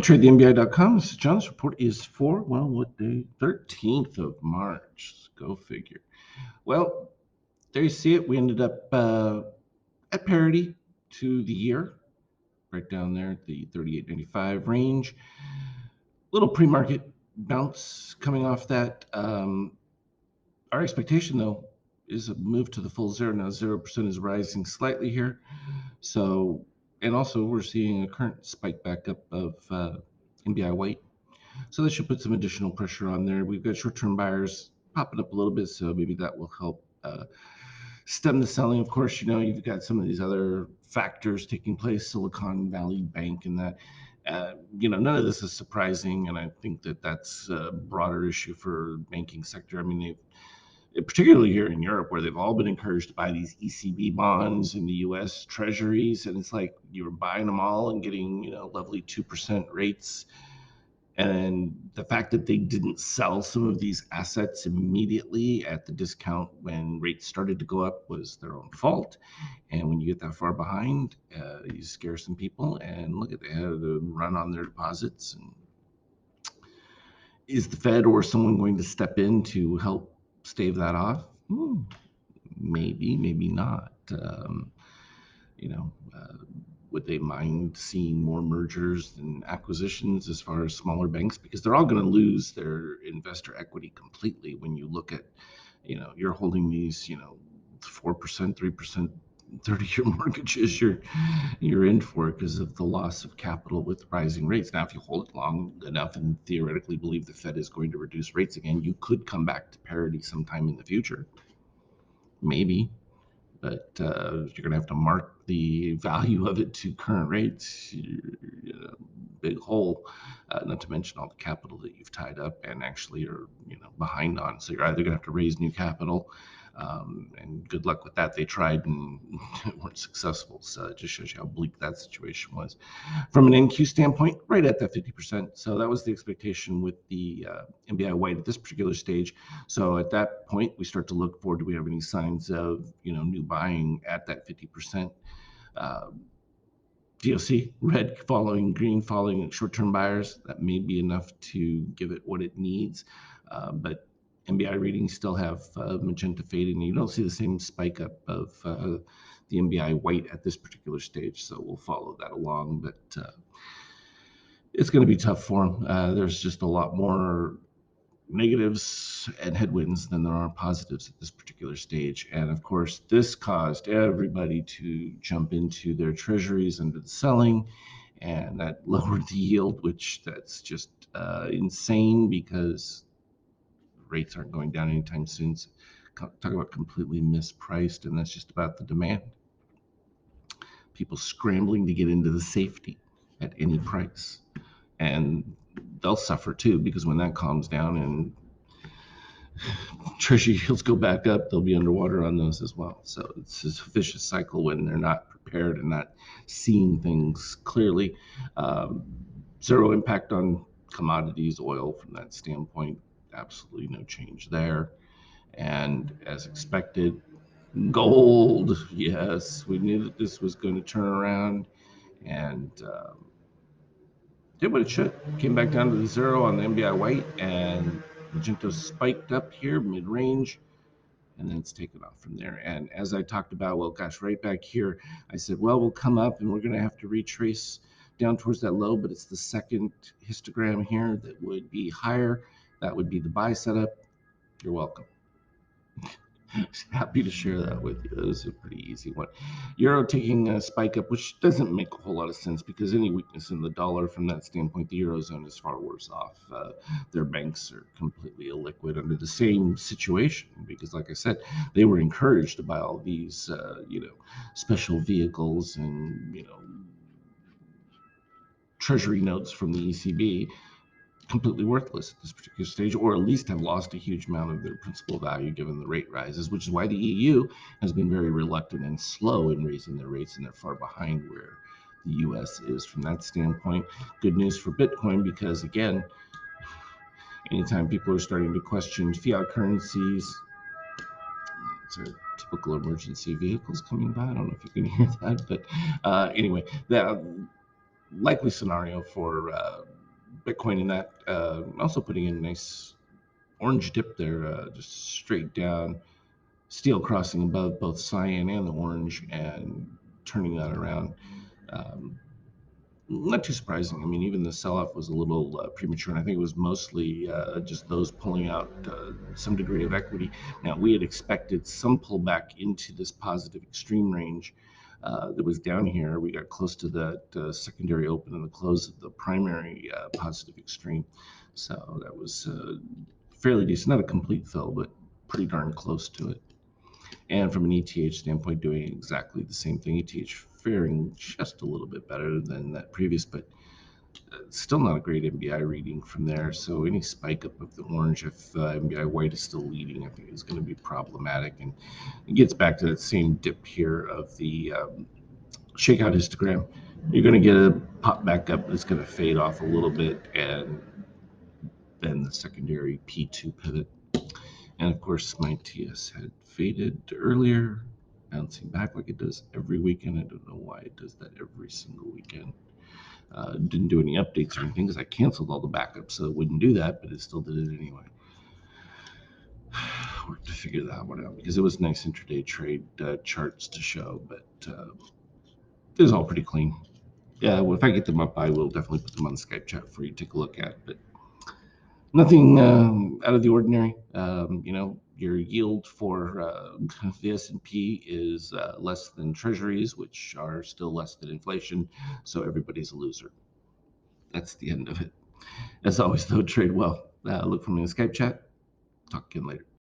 TradeTheNBI.com. This is John. This report is for, well, what day? 13th of March. Go figure. Well, there you see it. We ended up at parity to the year, right down there at the 38.95 range. Little pre-market bounce coming off that. Our expectation, though, is a move to the full zero. Now 0% is rising slightly here. So, and also we're seeing a current spike back up of NBI white. So that should put some additional pressure on there. We've got short-term buyers popping up a little bit, so maybe that will help stem the selling. Of course, you've got some of these other factors taking place, Silicon Valley Bank and that. None of this is surprising, and I think that that's a broader issue for banking sector. I mean, particularly here in Europe, where they've all been encouraged to buy these ECB bonds in the U.S. Treasuries, and it's like you were buying them all and getting lovely 2% rates. And the fact that they didn't sell some of these assets immediately at the discount when rates started to go up was their own fault. And when you get that far behind, you scare some people. And look at, they had to run on their deposits. And is the Fed or someone going to step in to help stave that off? Maybe, maybe not. Would they mind seeing more mergers and acquisitions as far as smaller banks? Because they're all going to lose their investor equity completely when you look at, you're holding these, 4%, 3%, 30-year mortgages you're in for because of the loss of capital with rising rates. Now, if you hold it long enough and theoretically believe the Fed is going to reduce rates again, you could come back to parity sometime in the future. Maybe. But you're going to have to mark the value of it to current rates. You're in a big hole, not to mention all the capital that you've tied up and actually are behind on. So you're either going to have to raise new capital, and good luck with that. They tried and weren't successful. So it just shows you how bleak that situation was. From an NQ standpoint, right at that 50%. So that was the expectation with the NBI white at this particular stage. So at that point, we start to look for, do we have any signs of new buying at that 50%? DOC, red following green, following short-term buyers. That may be enough to give it what it needs. But NBI readings still have magenta fading, and you don't see the same spike up of the NBI white at this particular stage. So we'll follow that along, but it's going to be tough for them. There's just a lot more negatives and headwinds than there are positives at this particular stage. And of course, this caused everybody to jump into their treasuries under the selling, and that lowered the yield, which that's just insane because rates aren't going down anytime soon. So talk about completely mispriced, and that's just about the demand. People scrambling to get into the safety at any price. And they'll suffer too, because when that calms down and treasury yields go back up, they'll be underwater on those as well. So it's this vicious cycle when they're not prepared and not seeing things clearly. Zero impact on commodities, oil from that standpoint. Absolutely no change there. And as expected, gold, yes, we knew that this was going to turn around, and did what it should. Came back down to the zero on the NBI white, and Magento spiked up here mid-range, and then it's taken off from there. And as I talked about, well, gosh, right back here, I said, well, we'll come up and we're going to have to retrace down towards that low, but it's the second histogram here that would be higher. That would be the buy setup. You're welcome. Happy to share that with you. That was a pretty easy one. Euro taking a spike up, which doesn't make a whole lot of sense because any weakness in the dollar from that standpoint, the Eurozone is far worse off. Their banks are completely illiquid under the same situation because, like I said, they were encouraged to buy all these, special vehicles and, treasury notes from the ECB, completely worthless at this particular stage, or at least have lost a huge amount of their principal value given the rate rises, which is why the EU has been very reluctant and slow in raising their rates, and they're far behind where the US is from that standpoint. Good news for Bitcoin because, again, anytime people are starting to question fiat currencies, it's a typical emergency vehicles coming by. I don't know if you can hear that, but anyway, likely scenario for Bitcoin in that. Also putting in a nice orange dip there, just straight down, steel crossing above both cyan and the orange, and turning that around. Um, Not too surprising. I mean, even the sell-off was a little premature, and I think it was mostly just those pulling out some degree of equity. Now, we had expected some pullback into this positive extreme range that was down here. We got close to that secondary open and the close of the primary positive extreme, so that was fairly decent. Not a complete fill, but pretty darn close to it. And from an ETH standpoint, doing exactly the same thing. ETH faring just a little bit better than that previous, but still not a great MBI reading from there. So any spike up of the orange, if MBI white is still leading, I think is going to be problematic. And it gets back to that same dip here of the shakeout histogram. You're going to get a pop back up that's going to fade off a little bit, and then the secondary P2 pivot. And of course, my TS had faded earlier, bouncing back like it does every weekend. I don't know why it does that every single weekend. Didn't do any updates or anything because I canceled all the backups, so it wouldn't do that, but it still did it anyway. Worked to figure that one out because it was nice intraday trade charts to show, but it was all pretty clean. Yeah, well, if I get them up, I will definitely put them on the Skype chat for you to take a look at. But nothing out of the ordinary. Your yield for the S&P is less than treasuries, which are still less than inflation. So everybody's a loser. That's the end of it. As always, though, trade well. Look for me in the Skype chat. Talk again later.